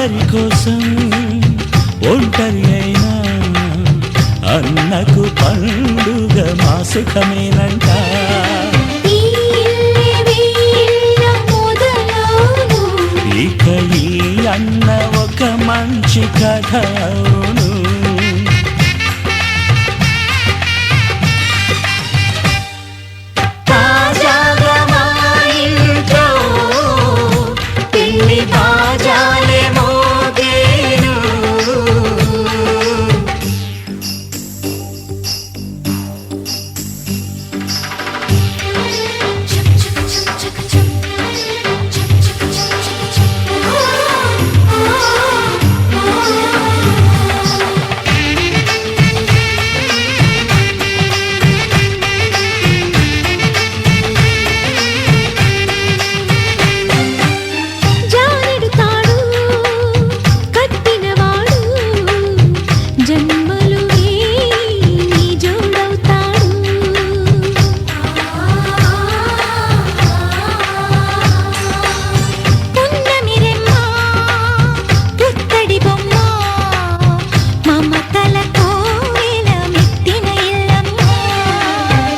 అందరి కోసం ఒంటరి అయినా అన్నకు పండుగ మా సుఖమేనంట. ఇక ఈ అన్న ఒక మంచి కథ అవును.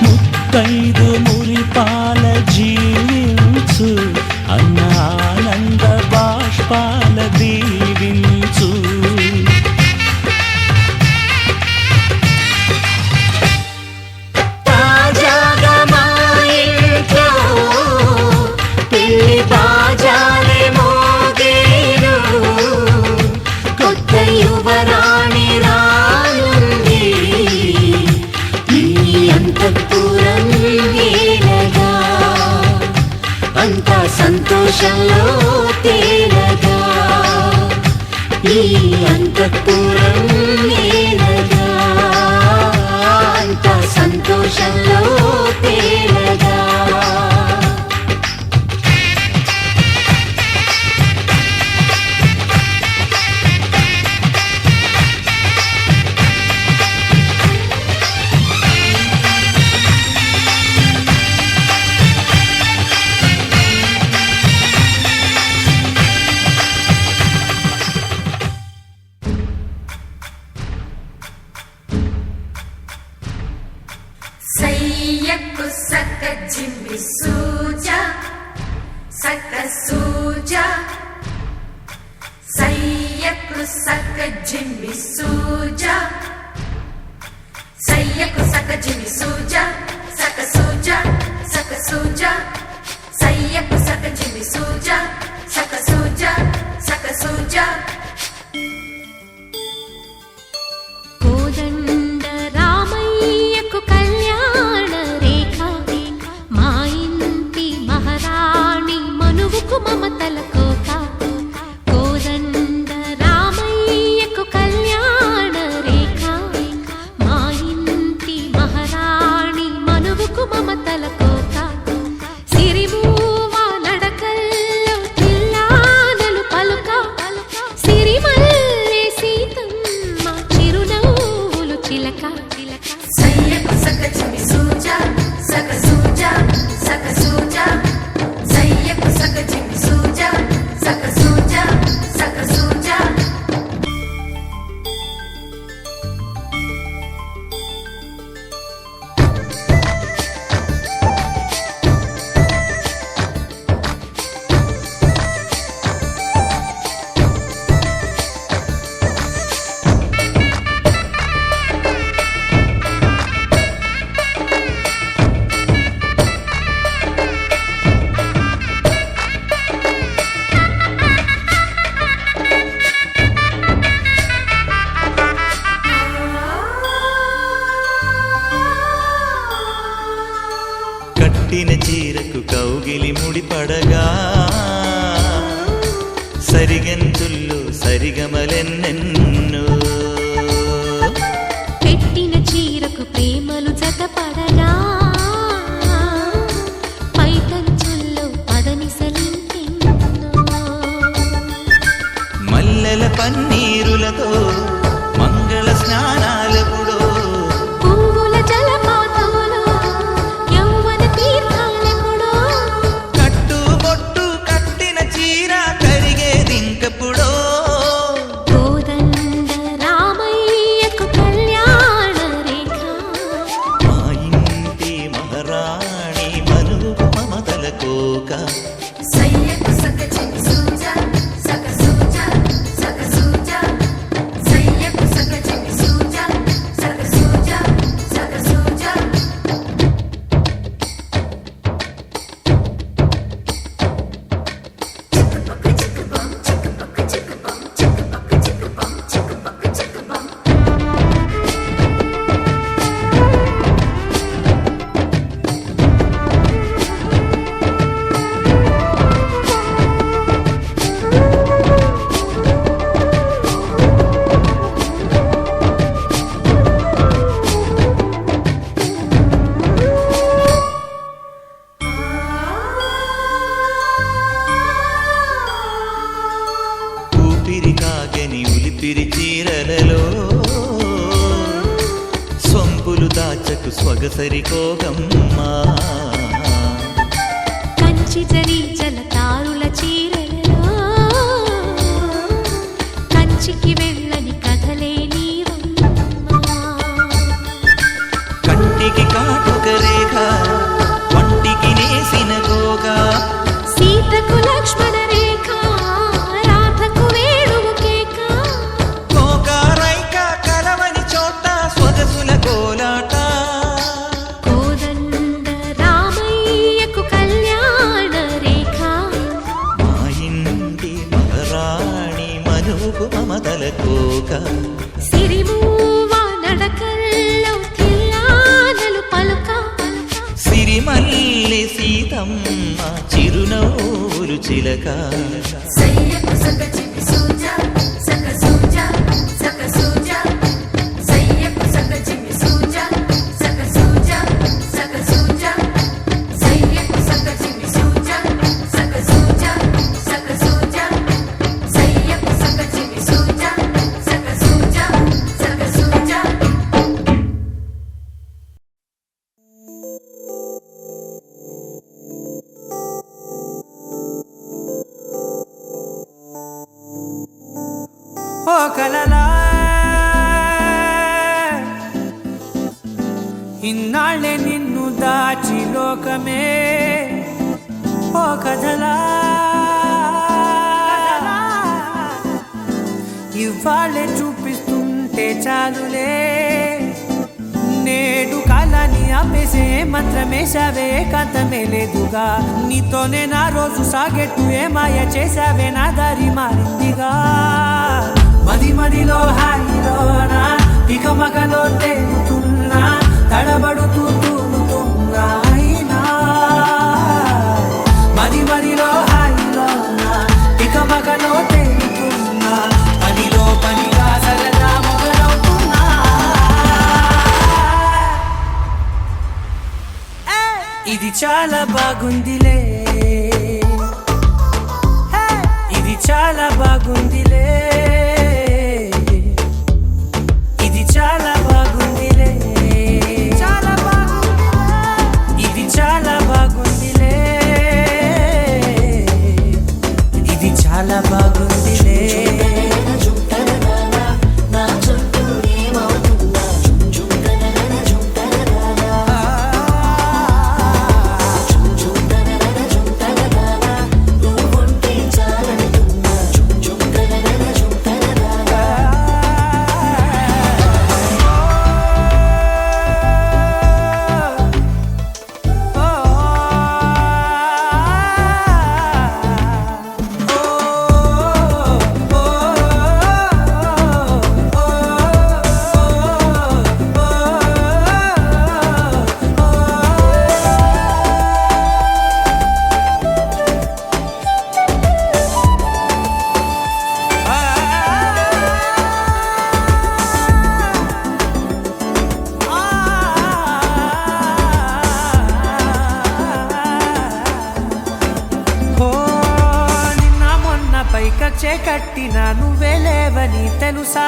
ముత్తైదు మురిపాల జీవించు అన్న ఆనంద బాష్పాల దీవించు. తాజాగా మా ఇంట్లో పెళ్లి బాజాలే మోగేను. కొత్త యువరాణి రానుంది ఈ అంతఃపురం ఏలగా. అంతా సంతోషంలో తేలగా ఈ అంతఃపురం ఏలగా. అంతా సంతోషంలో తేలగా. సయ్యకు సక్క జిమ్మి సూజా సక్క సూజా. సయ్యకు సక్క జిమ్మి సూజా సయ్యకు సక్క జిమ్మి సూజా సక్క సూజా సక్క సూజా. సయ్యకు సక్క జిమ్మి సూజా సక్క సూజా సక్క సూజా. కోదండ రామయ్యకు కళ్యాణ రేఖ మా ఇంటి మహారాణి మనువుకు మమతల కోక. కోదండ రామయ్యకు కళ్యాణ రేఖ మా ఇంటి మహారాణి మనువుకు మమతల కోక. సిరిమూవ నడకల్లో తిల్లానలు పలుక. సిరిమల్లె సీతమ్మ చిరునవ్వులు చిలక. సయ్యకు సక్క జిమ్మి సూజా సక్క సూజా సక్క సూజా. సయ్యకు సక్క జిమ్మి సూజా సక్క సూజా సక్క సూజా. కట్టిన చీరకు కౌగిలి ముడిపడగా సరిగంతుల్లో సరిగమలెన్నెన్నో. పెట్టిన చీరకు ప్రేమలు జతపడగా పైకంచుల్లో పదనిసలింకెన్నో. మల్లెల పన్నీరులతో మంగళ స్నానాలెప్పుడో. పువ్వుల జలపాతంలో యౌవన తీర్థాలెప్పుడో. కట్టు బొట్టు కట్టిన చీర కరిగేదింకప్పుడో. సొగసులకు సొగసరి కోగమ్మా కంచి జరి జలతారుల చీరలలో కంచికి వెళ్ళని కథలే నీవమ్మా కంటికి కాటుక రేఖ వంటికి నేసిన గోగా సీతకు లక్ష్మణ రేఖ రాధకు వేణువు కేక గోగారైక కలవని చోట సొగసుల కోలాట కోదండ రామయ్యకు కళ్యాణ రేఖ మా ఇంటి మహారాణి మనుకు మమతల కోక సిరిమూవ నడకల్లో తిల్లానలు పలుక సిరిమల్లె సీతమ్మ చిరునవ్వులు చిలక సయ్యకు సక చిమి సూజా సక సూజా సక సూజా సయ్యకు సక చిమి సూజా సక సూజా సక సూజా సయ్యకు సక చిమి సూజా సక సూజా సక సూజా సయ్యకు సక చిమి సూజా సక సూజా సక సూజా ఓ కలలా ఇన్నాళ్ళే నిన్ను దాచి లోకమే ఓ కథలా ఇవాళ్ళే చూపిస్తుంటే చాలులే నేడు కాలాన్ని ఆపేసే మంత్రమేశావే కాంతమే లేదుగా నీతోనే నా రోజు సాగెట్టు ఏ మాయ చేశావే నా దారి మారిందిగా మది మదిలో హాయిలోనా ఇక మగలో తేలుతున్నా తడబడుతూ తూలుతున్నా అయినా మది మదిలో హాయిలోనా ఇక మగలో తేలుతున్నా పనిలో పనిగా సరదా మొదలవుతున్నా ఇది చాలా బాగుందిలే ఇది చాలా బాగుందిలే ఇది చాలా బాగుందిలే చాలా బాగుంది ఇది చాలా బాగుందిలే ఇది చాలా బాగుందిలే పైకచ్చే కట్టినా నువ్వే లేవని తెలుసా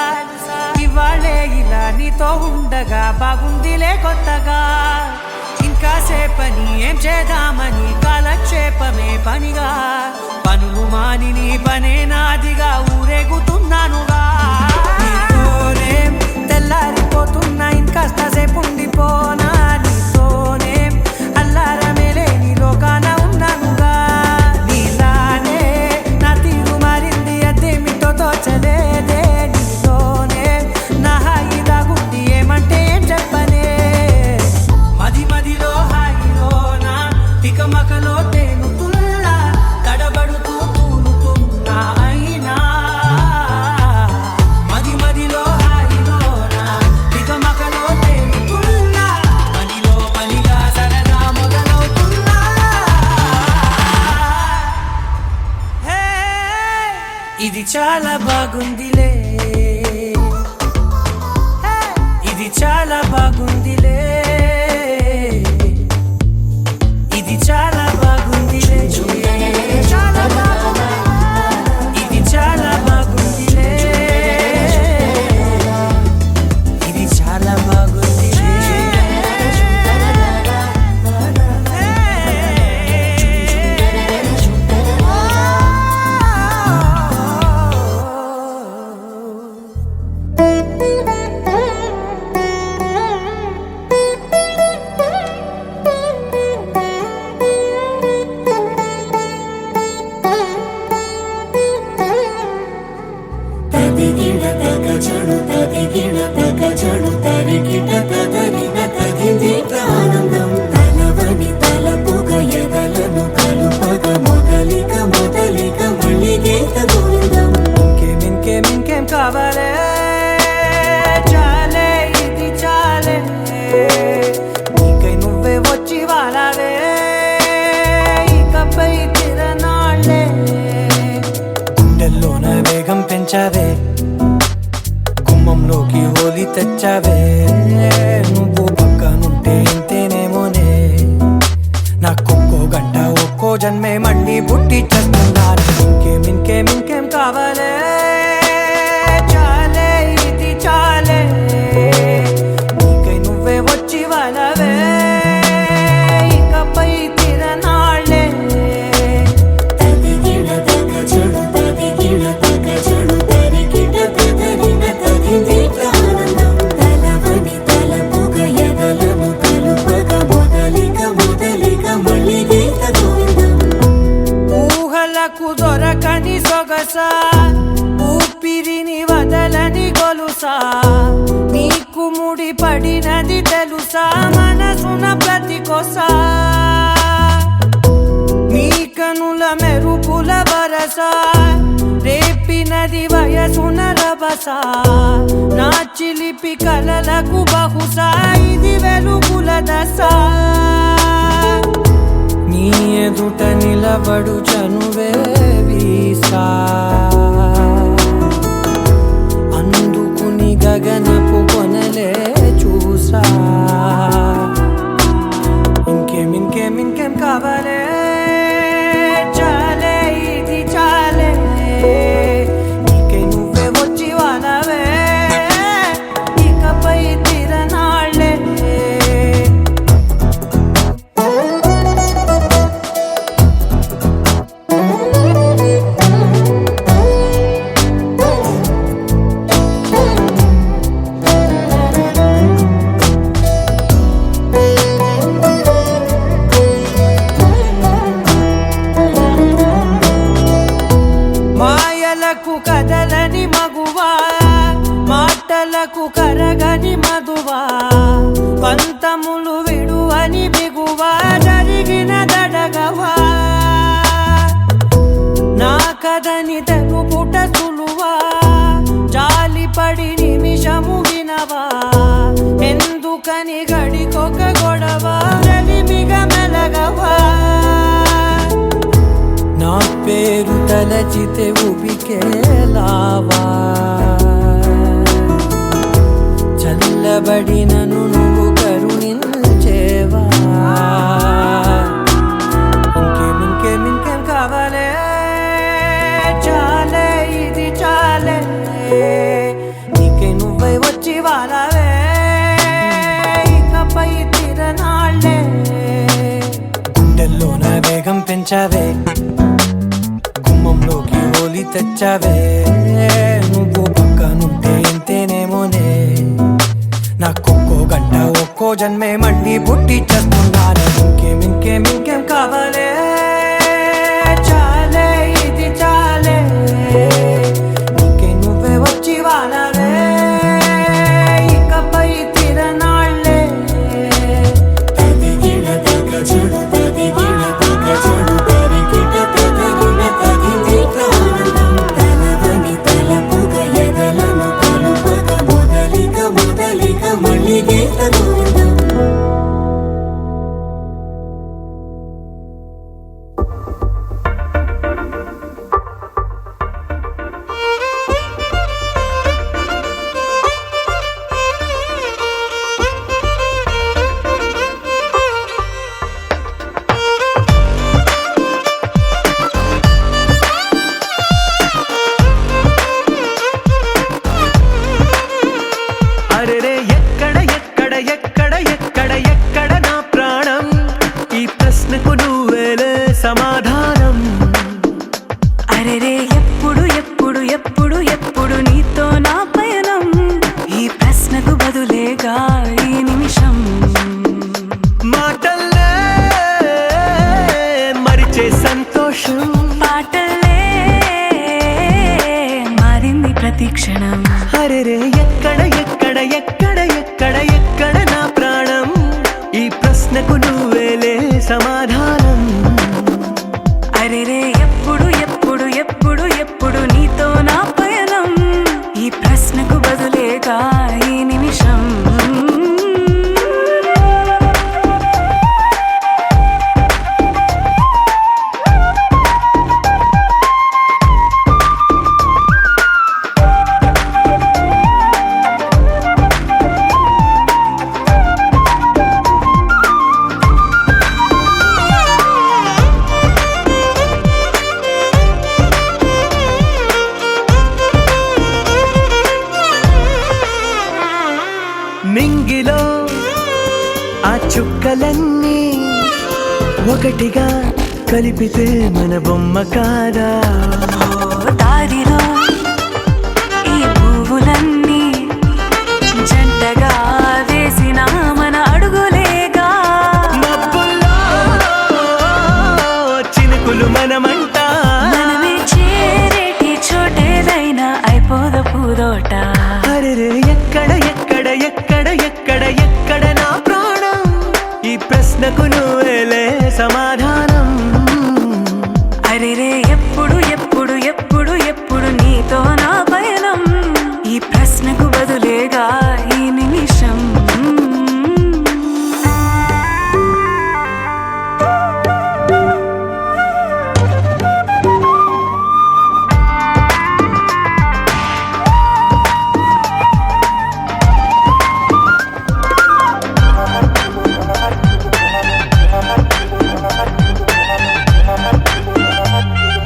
ఇవాళే ఇలా నీతో ఉండగా బాగుందిలే కొత్తగా ఇంకా సేపని ఏం చేద్దామని కాలక్షేపమే పనిగా పనులు మాని నీ పనే నాదిగా ఊరేగుతున్నానుగా నీతోనే తెల్లారిపోతున్నా ఇంకాస్త సేపు ఉండిపోనా నీతోనే అల్లారమే లేని లోకాన ఉన్నానుగా నీలానే నా తీరు మారింది అదేమిటో తోచలేదే నీతోనే నా హాయి దాగుంది ఏమంటే ఏం చెప్పనే మది మదిలో హాయిలోనా తికమకలో తేలుతున్నా తడబడుతూ తూలుతున్నా అయినా మది మదిలో హాయిలోనా తికమకలో తేలుతున్నా పనిలో పనిగా సరదా మొదలవుతున్నా హే ఇది చాలా బాగుందిలే హే ఇది చాలా బాగుందిలే ఇది చాలా బాగుందిలే చాలా బాగుంది ఇది చాలా బాగుందిలే ఇది చాలా బాగుందిలే హోలీ తెచ్చావే నువ్వు పక్కనుంటే ఇంతేనేమోనే నాకొక్కో గంట ఒక్కో జన్మే మళ్ళీ పుట్టి చేస్తున్నాను ఇంకేం కావాలే చాలే ఇది చాలే నీకై నువ్వే వచ్చి వాళ్ళవే ఇకపై తిరనాళ్ళే తదిగిడ తగ చెడు తదిగిడ తగ చెడు తరిగిడ తదరిన తదిందిట ఆనందం తలవని తలపుగ ఎదలను కలుపగ మొదలిక మళ్ళీ గీత గోవిందం ఊహలకు దొరకని సొగస ఊపిరిని వదలని గొలుసా నీకు ముడి పడినది తెలుసా మనసున ప్రతి కొసా నీ కనుల మెరుపుల వరస రేపినది వయసున రభస నా చిలిపి కలలకు బహుశా ఇది వెలుగుల దశ నీ ఎదుట నిలబడు చనువే వీసా అందుకుని గగనపు కొనలే చూసా ఇంకేం కావాలే చాలే ఇది చాలే నీకే నువ్వే వచ్చి వాళ్ళవే ఇకపై తిరనాళ్ళే మాయలకు కదలని మగువా మాటలకు కరగని మధువా పంతములు విడువని బిగువా జరిగిన దడగవా నా కదని తెలుపుట సులువా జాలిపడి నిమిషము వినవా ఎందుకని గడికొక గొడవ రలిమిగ మెలగవా నా పేరు తలచితే ఉబికేలావా చల్లబడినను నువ్వు కరుణించేవా ఇంకేం కావాలే చాలే ఇది చాలే నీకే నువ్వై వచ్చి వాళ్ళవే ఇకపై తిరనాళ్ళే గుండెల్లో నా వేగం పెంచావే గుమ్మంలోకి హోలీ తెచ్చావే నువ్వు పక్కనుంటే ఇంతేనేమోనే నాకొక్కో గంట ఒక్కో జన్మే మళ్ళీ పుట్టి చేస్తున్నాను ఇంకేం కావాలే చాలే ఇది చాలే నీకే నువ్వే వచ్చి వాళ్ళవే ఇకపై తిరనాళ్ళే తదిగిడ తగ చెడు తదిగిడ తగ చెడు తరిగిడ తదరిన తదిందిట ఆనందం తలవని తలపుగ ఎదలను కలుపగ మొదలిక మళ్ళీ గీత గోవిందం అరెరే ఎక్కడ నా ప్రాణం ఈ ప్రశ్నకు నువ్వేలే సమాధానం అరెరే ఎప్పుడు నీతో నా పయనం ఈ ప్రశ్నకు బదులేగా ఈ నిమిషం మాటల్లే మరిచే సంతోషం పాటలే మారింది ప్రతి క్షణం అరెరే ఎక్కడ నా ప్రాణం ఈ ప్రశ్నకు నువ్వేలే సమాధానం అరెరే ఎప్పుడు నీతో నా పయనం ఈ ప్రశ్నకు బదులేగా ఈ నిమిషం నింగిలో ఆ చుక్కలన్నీ ఒకటిగా కలిపితే మన బొమ్మ కాదా దారిలో ఈ పువ్వులన్నీ జంటగా వేసిన మన అడుగులేగా మబ్బుల్లో చినుకులు మనమంట మనమే చేరేటి చోటేదైనా అయిపోద పూదోట అరెరే ఎక్కడ ఎక్కడ ఎక్కడ ఎక్కడ ఎక్కడ నా ప్రాణం ఈ ప్రశ్నకు నువ్వేలే సమాధానం అరెరే ఎప్పుడు ఎప్పుడు ఎప్పుడు ఎప్పుడు నీతో నా పయనం ఈ ప్రశ్నకు బదులేగా ఈ నిమిషం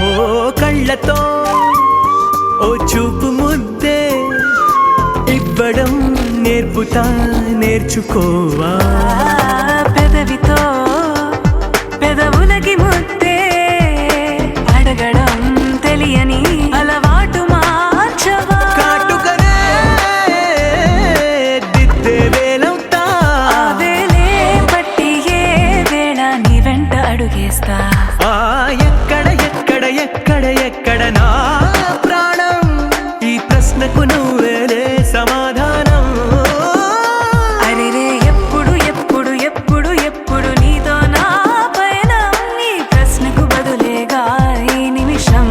ఓ కళ్ళతో ఓ చూపు ముద్దే ఇవ్వడం నేర్పుతా నేర్చుకోవా పెదవితో పెదవులకి ముద్దే అడగడం తెలియని అలవాటు మార్చవా కాటుకనే దిద్దే వేలవుతా ఆ వేలే పట్టి ఏ వేళ నీ వెంట అడుగేస్తా ఆ ఎక్కడ ఎక్కడ ఎక్కడ ఎక్కడ నా ప్రాణం ఈ ప్రశ్నకు నువ్వేలే సమాధానం అరెరే ఎప్పుడు ఎప్పుడు ఎప్పుడు ఎప్పుడు నీతో నా పైన నీ ప్రశ్నకు బదులేగా ఈ నిమిషం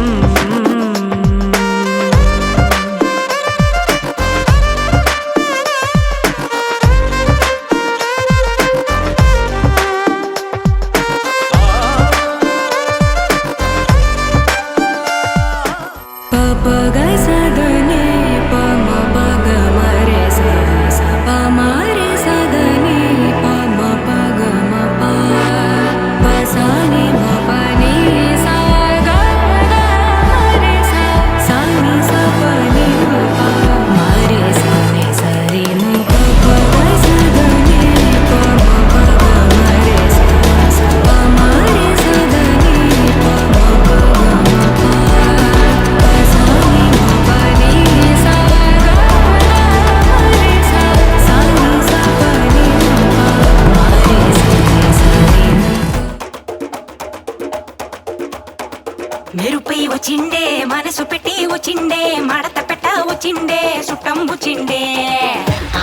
మెరుపై వచ్చిండే మనసు పెట్టి వచ్చిండే మడత పెట్ట వచ్చిండే సుట్టం వచ్చిండే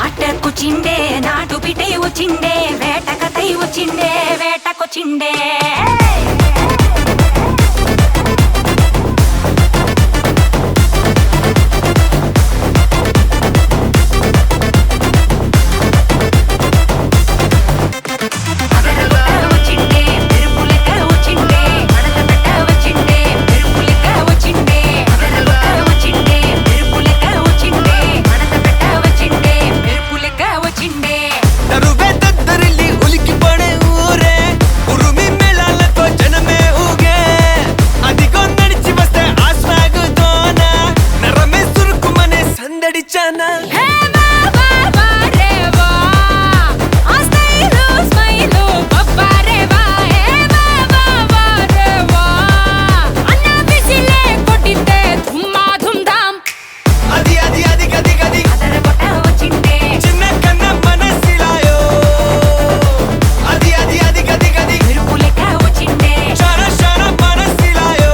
ఆటకొచ్చిండే నాటు పిటై వచ్చిండే వేటకతై వచ్చిండే వేటకొచ్చిండే తరువే దద్దరిల్లి ఉలికిపడే ఊరే ఉరుమి మేళాలతో జనమే ఊగే అదిగో నడిచి వస్తే ఆ స్వాగుతోన నరమే సురుకుమనే సందడిచానా అది అది అది గది గది చిన్న కన్న మనసిలాయో అది అది అది గది గది షర షర మనసిలాయో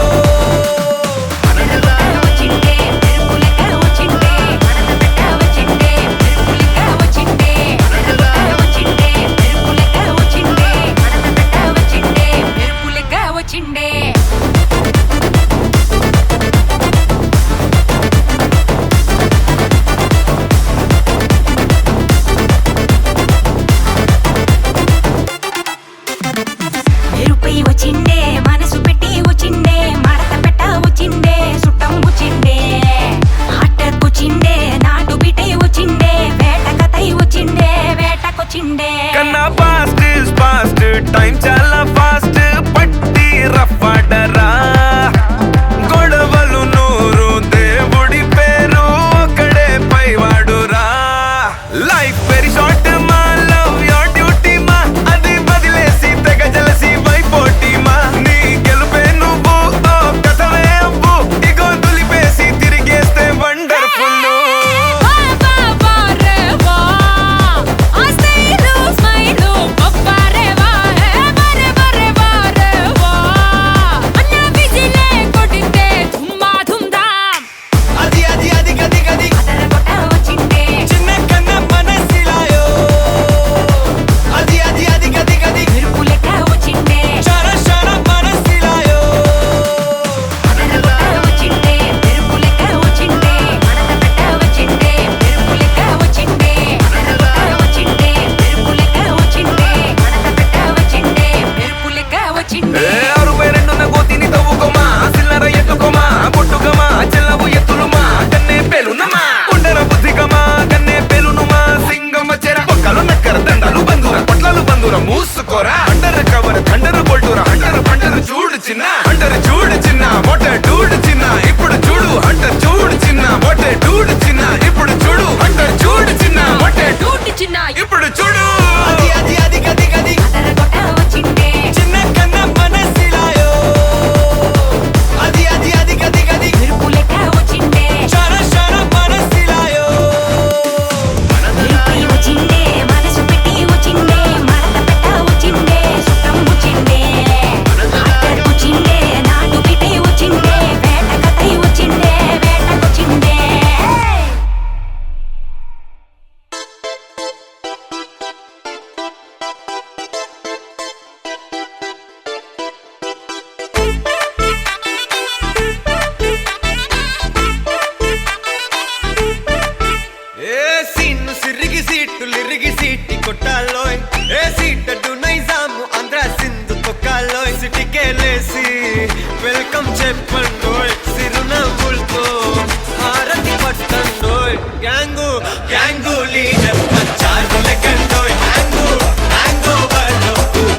వచ్చిండే మెరుపై వచ్చిండే మనసు పెట్టి వచ్చిండే మడత పెట్ట వచ్చిండే సుట్టం వచ్చిండే ఆటకొచ్చిండే నాటు బిటై వచ్చిండే వేటకతై వచ్చిండే వేటకొచ్చిండే కన్నా ఫాస్ట్ ఫాస్ట్ టైం చాలా ఫాస్ట్ పట్టి రఫ్ ఆడరా గొడవలు నూరు దేవుడి పేరు ఒకడే పైవాడురా లైఫ్ వెరీ షార్ట్ సీటులిరిగి సీటి కొట్టాలోయ్ ఏ సీటడు నైజాము ఆంధ్ర సింధు తొక్కాలోయ్ సిటికేలేసి వెల్కమ్ చెప్పండోయ్ సిరునవ్వులతో హారతి పట్టండోయ్ గ్యాంగు గ్యాంగు లీడర్ చారు లెక్కండోయ్ హ్యాంగు హ్యాంగ్ ఓవర్లో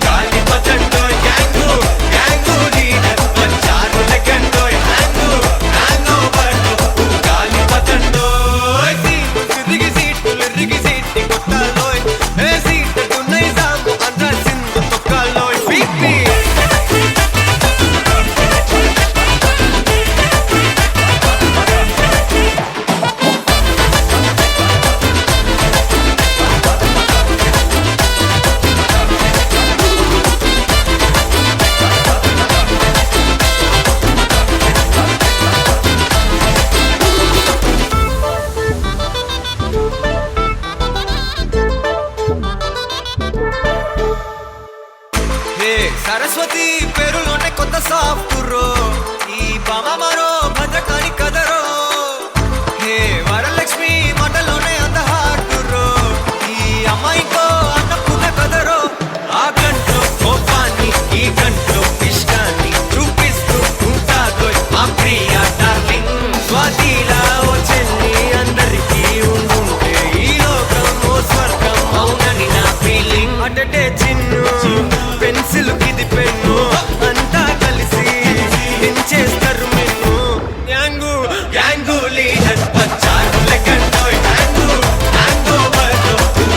గాలి పతండోయ్ గ్యాంగు గ్యాంగు లీడర్ చారు లెక్కండోయ్ హ్యాంగు హ్యాంగ్ ఓవర్లో గాలి పతండోయ్ సిరిగి సీటులిరిగి సీటి కొట్టాలోయ్ ఏ సీటడు నైజాము ఆంధ్ర సింధు తొక్కాలోయ్ పీపీ హే సరస్వతి పేరులోనే కొత్త సాఫ్టురో ఈ బామ మరో భద్రకాళి కదరో హే వరలక్ష్మి మాటలోనే అంత హార్టురో ఈ అమ్మాయికో అన్నపూర్ణ కదరో ఆ గంటలో కోపాన్ని ఈ గంటలో ఇష్టాన్ని చూపిస్తూ ఉంటాదో ఆ ప్రియ డార్లింగ్ స్వాతిలా ఓ చెల్లి అందరికీ ఉండుంటే ఈ లోకం ఓ స్వర్గం అవునని నా ఫీలింగ్ అటటే చిన్ను పెన్సిల్ కిది పెన్ను అంతా కలిసి దించేస్తారు మెన్ను గ్యాంగు గ్యాంగు లీడర్ వచ్చారు లెక్కండోయ్ హ్యాంగు హ్యాంగ్ ఓవర్లో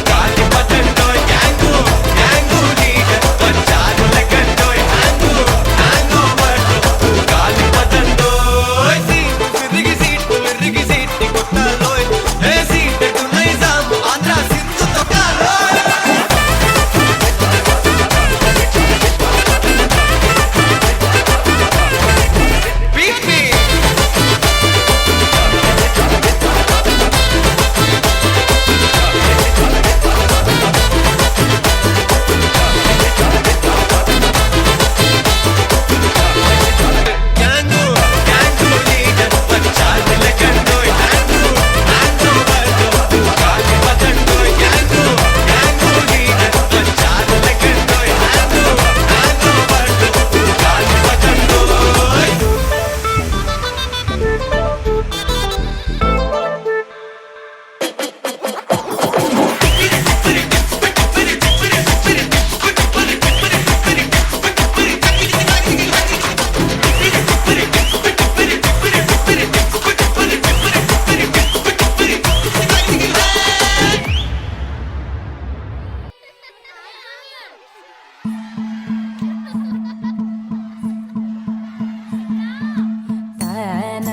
గాలి పతండోయ్ గ్యాంగు గ్యాంగు లీడర్ వచ్చారు లెక్కండోయ్ హ్యాంగు హ్యాంగ్ ఓవర్లో గాలి పతండోయ్ సిరిగి సీటులిరిగి సీటి కొట్టాలోయ్ ఏ సీటడు నైజాము ఆంధ్ర సింధు తొక్కాలోయ్ పీపీ గ్యాంగు గ్యాంగు లీడర్ వచ్చారు లెక్కండోయ్ హ్యాంగు హ్యాంగ్ ఓవర్లో గాలి పతండోయ్ గ్యాంగు గ్యాంగు లీడర్ వచ్చారు లెక్కండోయ్ హ్యాంగు హ్యాంగ్ ఓవర్లో గాలి పతండోయ్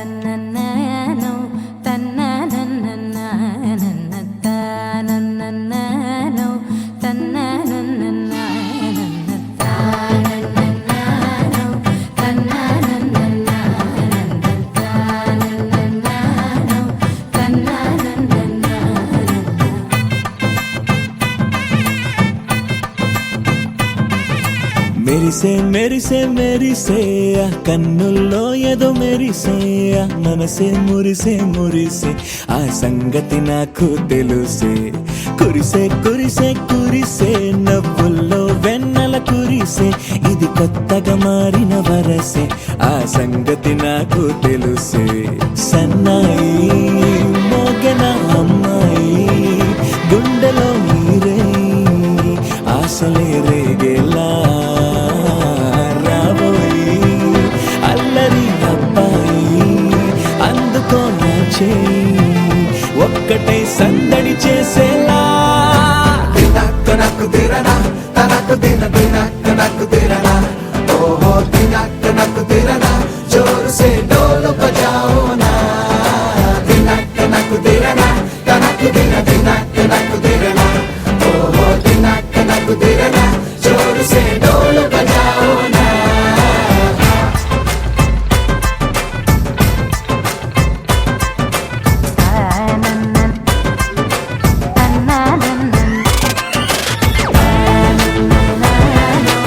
తనననననో, తన్నననననన, తనననననో, తన్నననననన, తనననననో, తన్నననననన, తనననననో, తన్నననననన. మెరిసే మెరిసే మెరిసే ఆ కన్నుల్లో ఏదో మెరిసే ఆ మనసే మురిసే మురిసే ఆ సంగతి నాకు తెలుసే కురిసే కురిసే కురిసే నవ్వుల్లో వెన్నెల కురిసే ఇది కొత్తగా మారిన వరసే ఆ సంగతి నాకు తెలుసే సన్నాయి మోగన అమ్మాయి గుండెలో నీరే ఆశలే రేగేలా రాబోయి అల్లరి అబ్బాయి అందుకో నా చేయి ఒక్కటే సందడి చేసేలా తనకు తిరనా తనకు దిన తనకు తిరనా ఓహో తనకు తిరనా జోరు సే డోలు బజాओ నా తనకు తిరనా తనకు దిన తనకు తిరనా ఓహో తనకు తిరనా జోరు సే డోలు బజాओ నా తన్ననననన, తన్నననననో,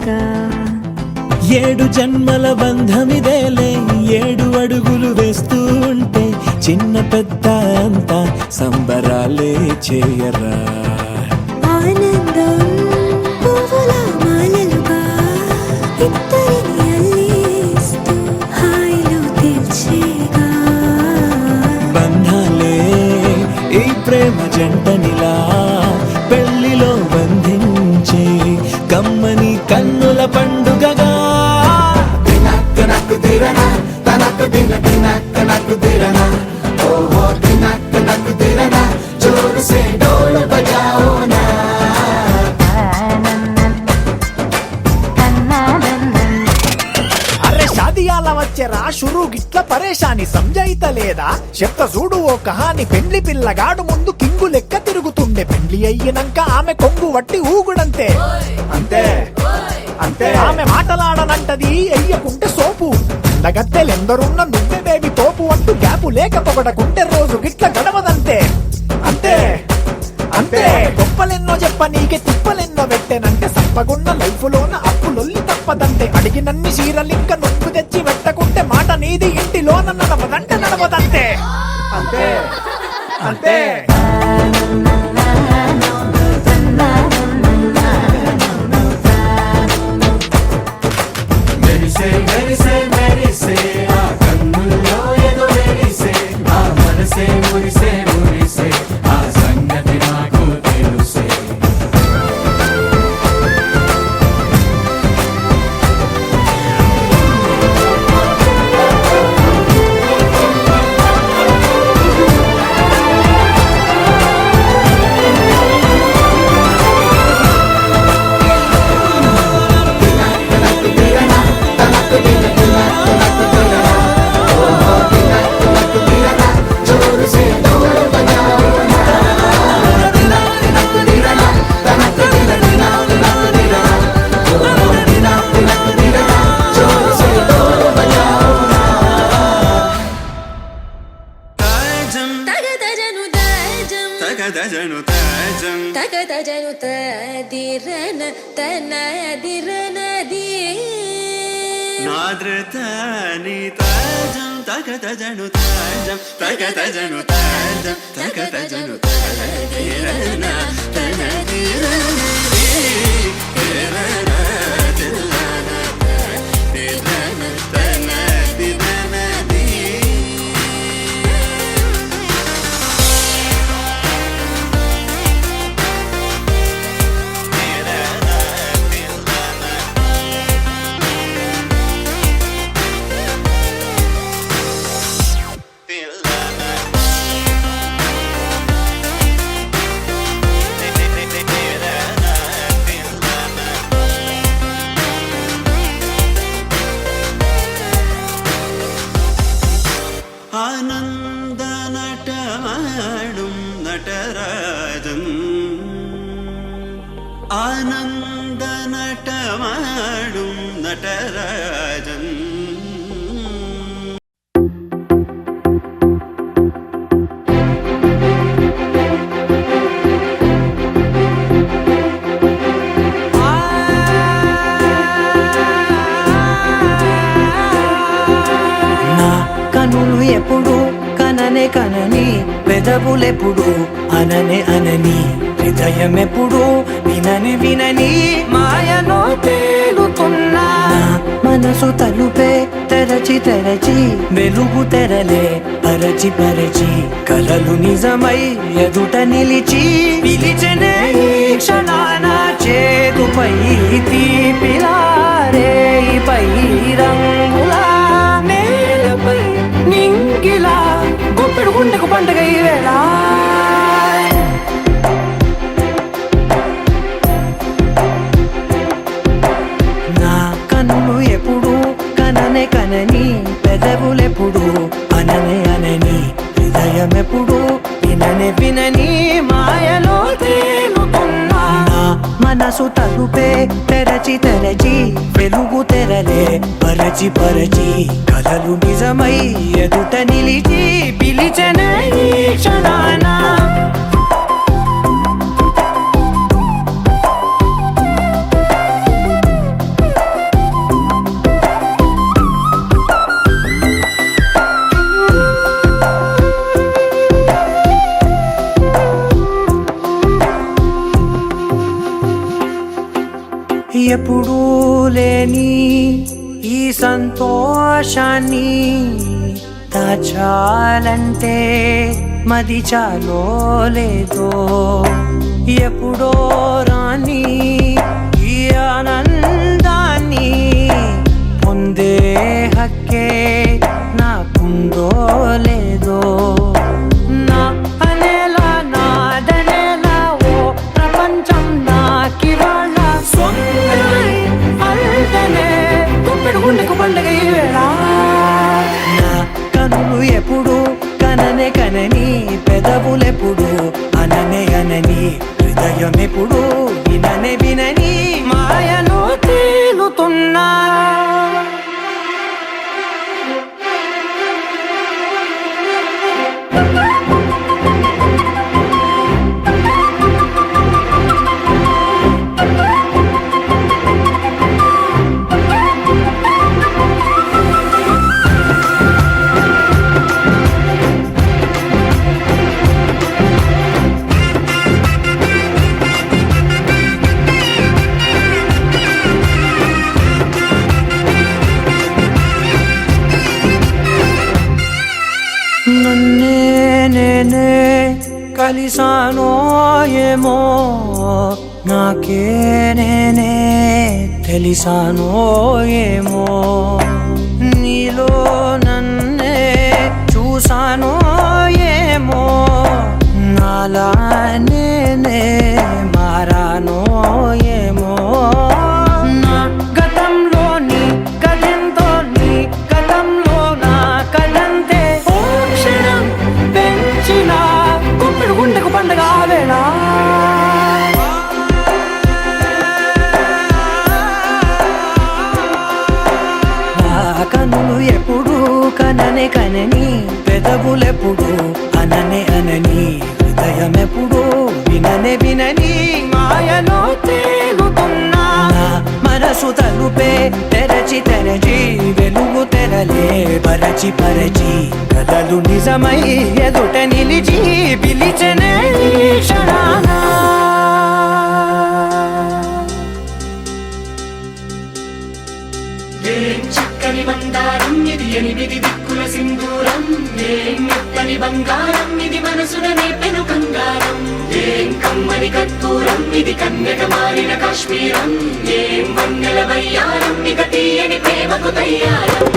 తీరగా 7 జన్మల బంధమిదేలే 7 అడుగులు వేస్తూ ఉంటే చిన్న పెద్ద అంతా సంబరాలే చేయరా ఆనందం పువ్వుల మాలలుగా ఇద్దరిని అల్లిస్తూ హాయిలో తెల్చేగా బంధాలే ఈ ప్రేమ జంటనిలా పెళ్లిలో బంధించే కమ్మని కన్నుల పండుగగా తినక్కు తిరనా తనకు తినక్కు తిరనా ఓహో తినక్కు తిరనా జోరు సే డోలు బజాओ నా అరే షాదియాల వచ్చేరా షురు గిట్ల పరేషాని సంజయిత లేదా చెప్త చూడు ఓ కహాని పెండ్లి పిల్లగాడు ముందు కింగు లెక్క తిరుగుతుండే పెండ్లి అయ్యినంక ఆమె కొంగు వట్టి ఊగుడంతే అంతే అంతే ఆమె మాటలాడనంటది ఎయ్యకుంటే సోపు గత్తెలెందరున్న నువ్వే బేబీ తోపు అంటూ గ్యాపు లేక పొగడకుంటే రోజు గిట్ల గడవదంతే అంతే అంతే గొప్పలెన్నో చెప్ప నీకే తిప్పలెన్నో పెట్టేనంటే సప్పగున్న లైఫ్ లోన అప్పులొల్లి తప్పదంతే అడిగినన్ని చీరలింక నువ్వు తెచ్చి పెట్టకుంటే మాట నీది ఇంటిలోన నడవదంటే నడవదంతే అంతే అంతే మెరిసే మెరిసే మెరిసే ఆ కన్నుల్లో ఏదో మెరిసే ఆ మనసే మురిసే మురిసే ఆ సంగతి నాకు తెలుసే తగదజను దజం తగదజను తాజం తగదజను తదిరన తనదిరనది నాద్రతాని తాజం తగదజను తాజం తగదజను తాజం తగదజను తాజం ആനന്ദ നടമാടും നടരാജൻ ആനന്ദ നടമാടും നടരാജൻ నా కనులు ఎప్పుడు కననే కనని పెదవులెప్పుడు అననే అనని హృదయం ఎప్పుడు వినని వినని మాయలో తేలుతున్నా నా మనసు తలుపే తెరచి తెరచి వెలుగు తెరలే పరచి పరచి కలలు నిజమై ఎదుట నిలిచి పిలిచెనే ఈ క్షణాన చేతుపై తీపిలారే పై రంగులా నేలపై నింగిలా గుప్పెడు గుండెకు పండుగ ఈ వేళ నా కన్నులు ఎప్పుడు కననే కనని పెదవులెప్పుడు అననే అనని హృదయం ఎప్పుడు విననే వినని మాయలో తేలుతున్నా నా మనసు తలుపే తెరచి తెరచి వెలుగు తెరలే పరచి పరచి కలలు నిజమై ఎదుట నిలిచి పిలిచెనే ఈ క్షణాన ఎప్పుడూ లేని ఈ సంతోషాన్ని దాచాలంటే మది చాలో లేదో ఎప్పుడో రాని ఈ ఆనందాన్ని పొందే హక్కే నాకుందో లేదో నా అనేలా నాదనేలా ఓ ప్రపంచం నాకివాళ్ళ సొంతమై అల్దనే గుప్పెడు గుండెకు పండగ ఈ వేళ నా కనులు ఎప్పుడు కననే కనని పెదవులెప్పుడు అననే అనని హృదయం ఎప్పుడు విననే వినని మాయలో తేలుతున్నా నన్నే నేనే కలిసానో ఏమో నాకే నేనే తెలిసానో ఏమో నీలో నన్నే చూసానో ఏమో నాలా నేనే మారానో ఏమో నా గతంలోని కథంతో నీ గతంలో నా కథంతే ఓ క్షణం పెంచిన గుప్పెడు గుండెకు పండగ వేళ కనులు ఎప్పుడు కననే కనని పెదవులెప్పుడు అననే అనని హృదయం ఎప్పుడు విననే వినని మాయలో తేలుతున్నా నా మనసు తలుపే తెరచి తెరచి వెలుగు తెరలే పరచి పరచి కలలు నిజమై ఎదుట నిలిచి పిలిచనే ఈ క్షణాన చిక్కని బంగారం ఇది ఎనిమిది దిక్కుల సింధూరం ఏం మెత్తని బంగారం ఇది మనసున నేపెను కంగారం ఏం కమ్మని కర్పూరం ఇది కన్యక మారిన కాశ్మీరం ఏం వన్నెల వయ్యారం ఇక తీయని ప్రేమకు తయ్యారం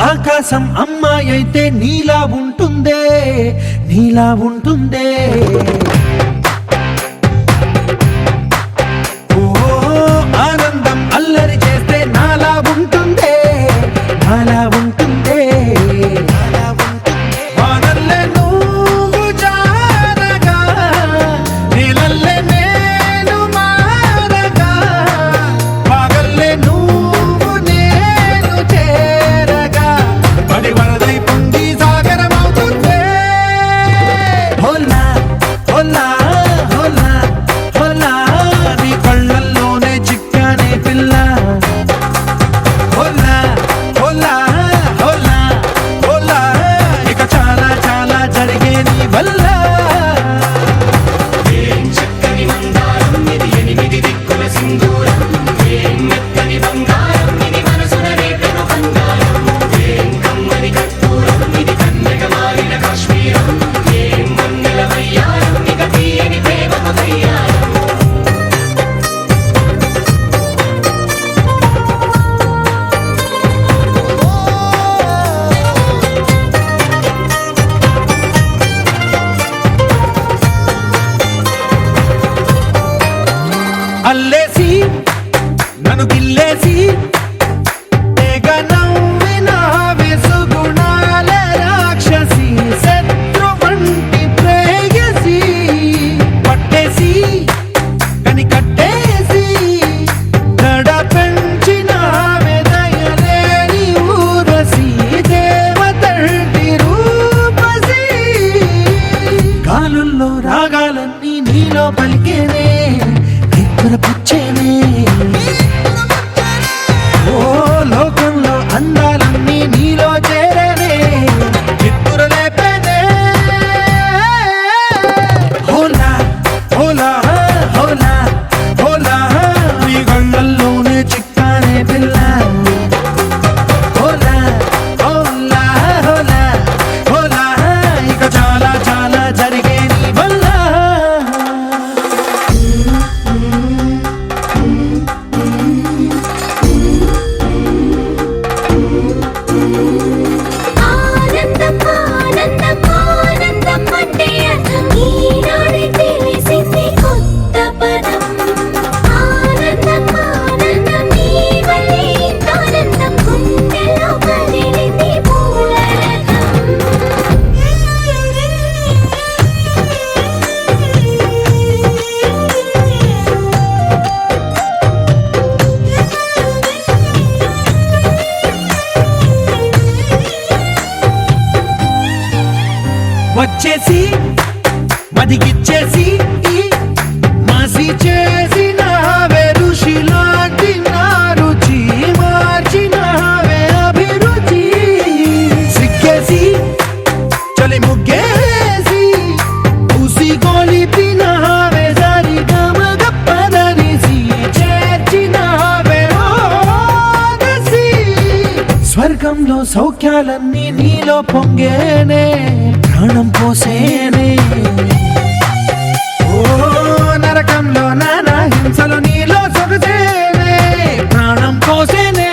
ఆకాశం అమ్మాయి అయితే నీలా ఉంటుందే నీలా ఉంటుందే ఓ ఆనందం అల్లరి చేస్తే నాలా ఉంటుందే నాలా ఉంటుందే వానల్లే నువ్వు జారగా నీలల్లే నేను మారగా పగల్లే నువ్వు నేను చేరగా పడి వరదై పొంగి సాగరమవుతుందే హోలా హోలా స్వర్గంలో సౌఖ్యాలన్నీ నీలో పొంగేనే ప్రాణం పోసేనే ఓ నరకంలో నానా హింసలు నీలో సొగసేనే ప్రాణం పోసేనే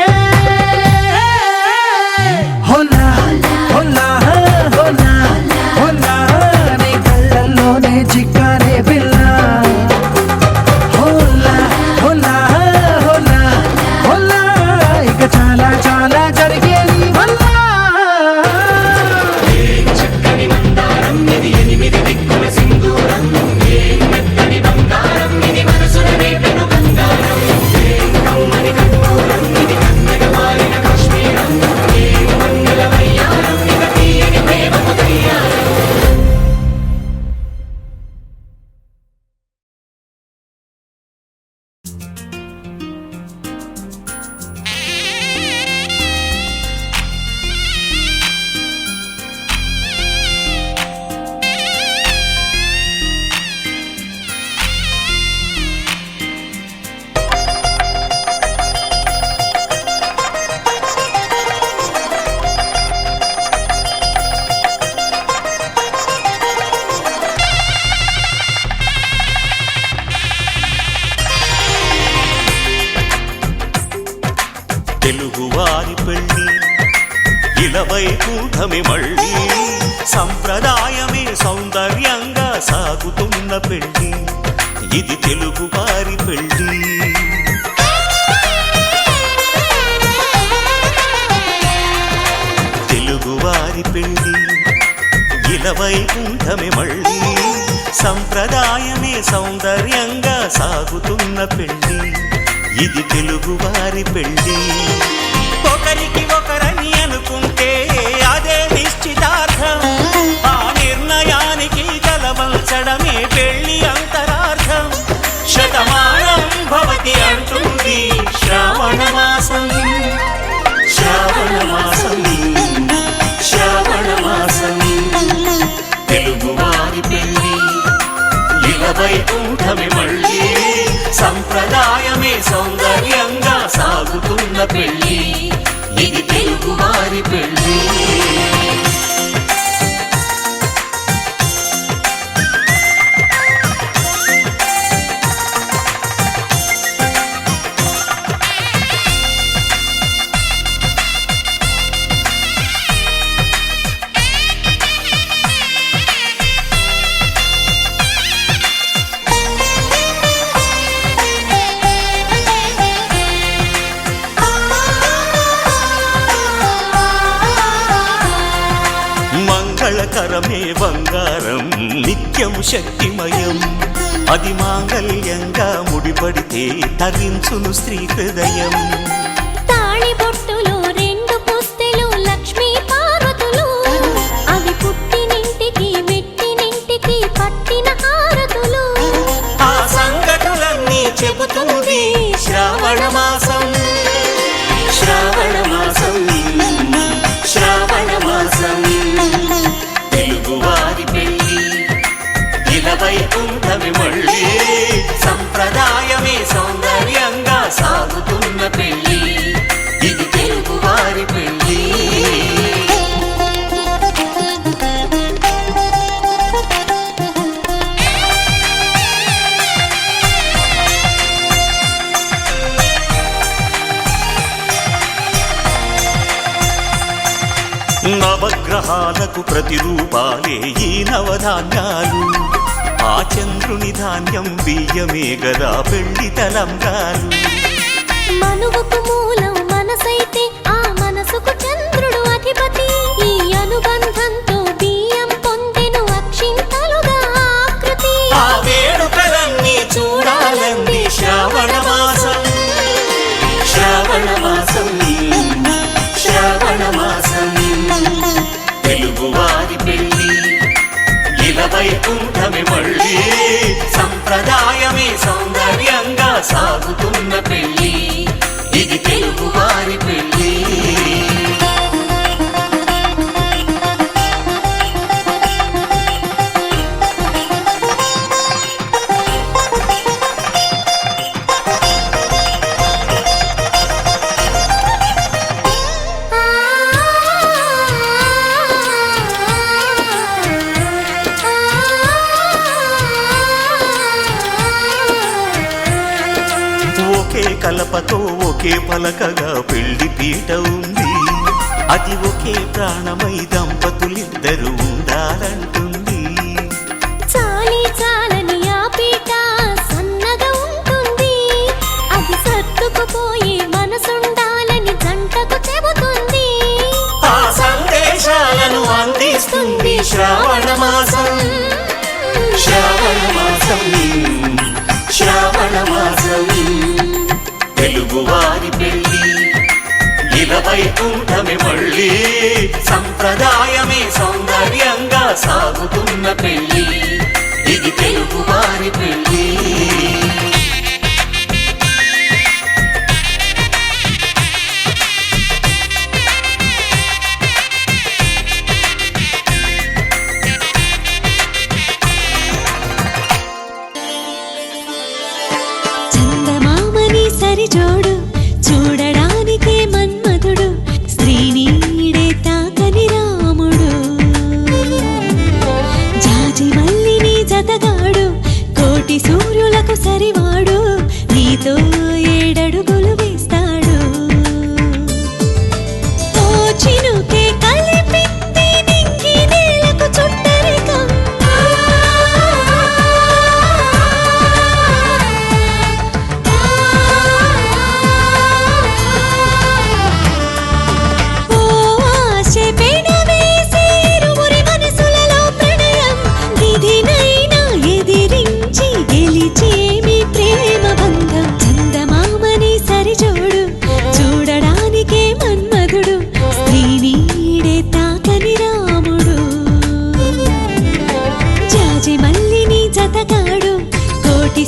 హోలా హోలా హోలా హోలా నీ కళ్ళల్లోనే చిక్కారే పిల్ల హోలా హోలా హోలా హోలా ఇక చాలా చాలా జరిగేది వల్ల చక్కని మందారం ఇది ఎనిమిది దిక్కుల సింధూరం ఏం మెత్తని బంగారం ఇది మనసున రేపెను బంగారం ఏం కమ్మని కర్పూరం ఇది కన్నెగ మారిన కాశ్మీరం ఏం మంగళ వయ్యారం ఇక తీయని ప్రేమకు తయ్యారం తెలుగువారి పెళ్ళి ఇలవై కూటమి మళ్ళీ సంప్రదాయమే సౌందర్యంగా సాగుతున్న పెళ్ళి ఇది తెలుగువారి పెళ్ళి తెలుగువారి పెళ్ళి ఇలవై కూటమి మళ్ళీ సంప్రదాయమే సౌందర్యంగా సాగుతున్న పెళ్ళి ఇది తెలుగువారి పెళ్ళి ఒకరికి ఒకరని అనుకుంటే అదే నిశ్చితార్థం ఆ నిర్ణయానికి తలవంచడమే పెళ్ళి అంతరార్థం శతమానం భవతి అంటుంది శ్రావణ మాసం శ్రావణ మాసం శ్రావణ మాసం తెలుగువారి పెళ్ళి ఇలవై కూటమి మళ్ళీ సంప్రదాయమే సౌందర్యంగా సాగుతున్న పెళ్ళి ఇది తెలుగువారి పెళ్ళి మంగళకరమే బంగారం నిత్యం శక్తిమయం అది మాంగళ్యంగా ముడిపడితే తరించును స్త్రీ హృదయం తాళిబొట్టులో రెండు పుస్తెలు లక్ష్మీ పార్వతులు అవి పుట్టినింటికి మెట్టినింటికి పట్టిన హారతులు ఆ సంగతులన్నీ చెబుతుంది శ్రావణ మాసం శ్రావణ మాసం శ్రావణ మాసం తెలుగువారి పెళ్ళి ఇలవై కూటమి మళ్ళీ సంప్రదాయమే సౌందర్యంగా సాగుతున్న పెళ్ళి ఇది తెలుగువారి పెళ్ళి నవగ్రహాలకు ప్రతిరూపాలే ఈ నవధాన్యాలు ఆ చంద్రుని ధాన్యం బియ్యమే గదా పెళ్లి తలంబ్రాలు మనువుకు మూలం మనసైతే ఆ మనసుకు చంద్రుడు అధిపతి ఈ అనుబంధంతో బియ్యం పొందెను అక్షింతలుగా ఆకృతి ఆ వేడుకలన్నీ చూడాలంది శ్రావణ మాసం శ్రావణ మాసం శ్రావణ మాసం తెలుగువారి పెళ్ళి ఇలవై కూటమి మళ్ళీ సంప్రదాయమే సౌందర్యంగా సాగుతున్న పెళ్ళి ఇది తెలుగువారి పెళ్ళి కలపతో ఒకే పలకగా పెళ్లి పీట ఉంది. అది ఒకే ప్రాణమై దంపతులిద్దరు ఉండాలంటుంది. చాలి చాలని ఆ పీట సన్నగా ఉంటుంది. అది సర్దుకుపోయి మనసుండాలని జంటకు చెబుతుంది. ఆ సందేశాలను అందిస్తుంది శ్రావణ మాసం. శ్రావణ మాసం, శ్రావణ మాసం. తెలుగువారి పెళ్లి ఇలవైకుంఠమే మళ్ళీ, సంప్రదాయమే సౌందర్యంగా సాగుతున్న పెళ్లి. ఇది తెలుగువారి పెళ్లి. చందమామని సరిజోడు చూడడానికే మన్మధుడు, స్త్రీనీడే తాకని రాముడు. జాజి మల్లిని జతగాడు, కోటి సూర్యులకు సరివాడు, నీతో 7 అడుగులు వేస్తాడు. ఓ చినుకే కలిపింది నింగి నేలకు చుట్టరికం. ఓ ఆశ పెనవేసి ఇరువురి మనసులలో ప్రణయం, విధినైనా ఎదిరించి గెలిచేమి ప్రేమ బంధం. చందమామని సరిజోడు చూడడానికే మన్మధుడు, స్త్రీనీడే తాకని రాముడు. జాజి మల్లిని జతగాడు, కోటి